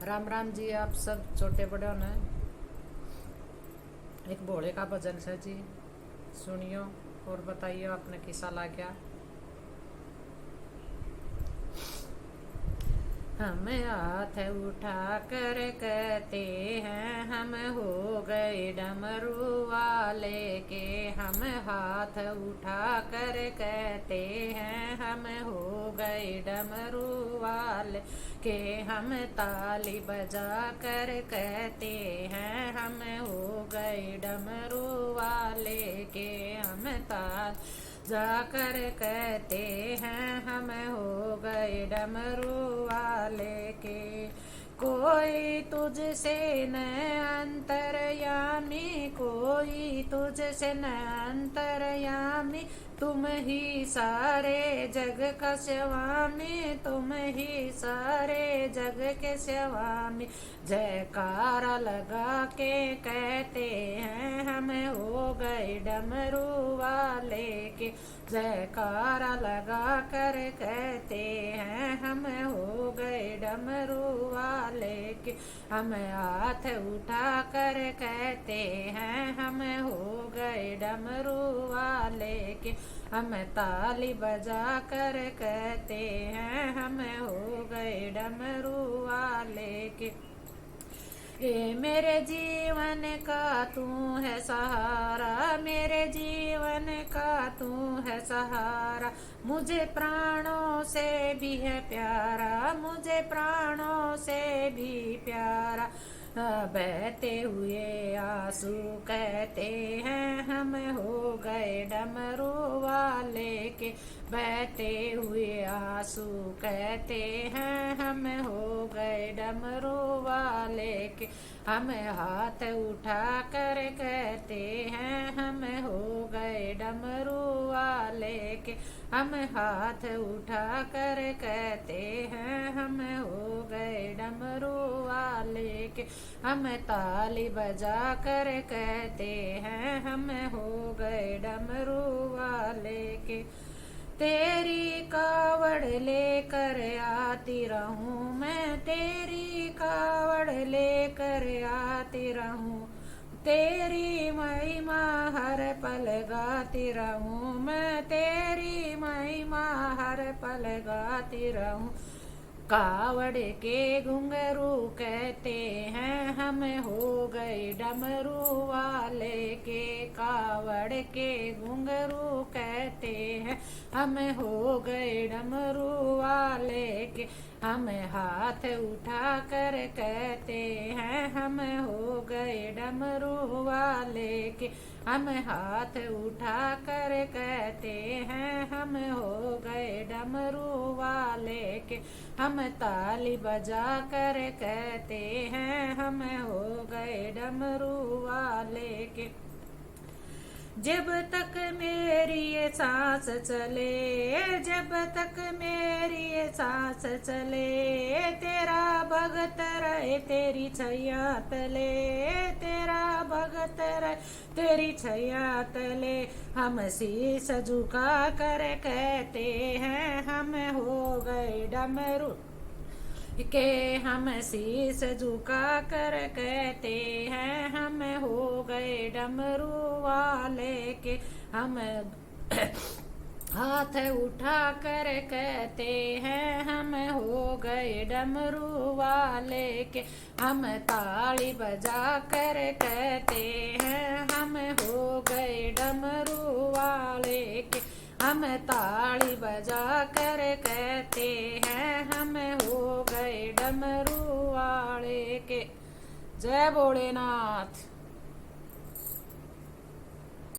राम राम जी। आप सब छोटे बड़े ने एक भोले का भजन है जी, सुनियो और बताइए आपने किसा ला गया। हम हाथ उठा कर कहते हैं हम हो गए डमरू वाले के। हम हाथ उठा कर कहते हैं हम हो गए डमरू वाले के। हम ताली बजा कर कहते हैं हम हो गए डमरू वाले के। हम ताल जाकर कहते हैं हम हो गए डमरू वाले के। कोई तुझसे न अंतरयामी, कोई तुझसे न अंतरयामी, तुम ही सारे जग का स्वामी, तुम ही सारे जग के स्वामी। जयकारा लगा के कहते हैं हम हो गए डमरू वाले के। जयकारा लगा कर कहते हैं हम हो गए डमरू वाले के। हम हाथ उठा कर कहते हैं हम हो गए डमरू वाले के। हम ताली बजा कर कहते हैं हम हो गए डमरू वाले के। ये मेरे जीवन का तू है सहारा, मेरे जीवन का तू है सहारा। मुझे प्राणों से भी है प्यारा, मुझे प्राणों से भी प्यारा। बहते हुए आंसू कहते हैं हम हो गए डमरू वाले के। बहते हुए आंसू कहते हैं हम हो गए डमरू वाले के। हम हाथ उठा कर कहते हैं हम हो गए डमरू वाले के। हम हाथ उठा कर कहते हैं हम हो गए डमरू वाले के। हम ताली बजा कर कहते हैं हम हो गए डमरू वाले के। तेरी कावड़ लेकर आती रहूं मैं, तेरी कावड़ लेकर आती रहूं। तेरी महिमा हर पल गाती रहूं मैं, तेरी महिमा हर पल गाती रहूं। कावड़ के घुंघरू कहते हैं हम हो गए डमरू वाले के। कावड़ के घुंघरू कहते हैं हम हो गए डमरू वाले के। हम हाथ उठा कर कहते हैं हम हो गए डमरू वाले के। हम हाथ उठा कर कहते हैं हम हो गए डमरू वाले के। हम ताली बजा कर कहते हैं हम हो गए डमरू वाले के। जब तक मेरी ये सांस चले, जब तक मेरी ये सांस चले, तेरा भगत रहे तेरी छैया तले, तेरा भगत रहे तेरी छैया तले। हम शीश झुका कर कहते हैं हम हो गए डमरू के। हम शीश झुका कर कहते हैं हम हो गए डमरू वाले के। हम हाथ उठा कर कहते हैं हम हो गए डमरू वाले के। हम ताली बजा कर कहते हैं हम हो गए डमरू वाले के। हम ताली बजा कर कहते हैं हम हो गए डमरू वाले के। जय भोलेनाथ।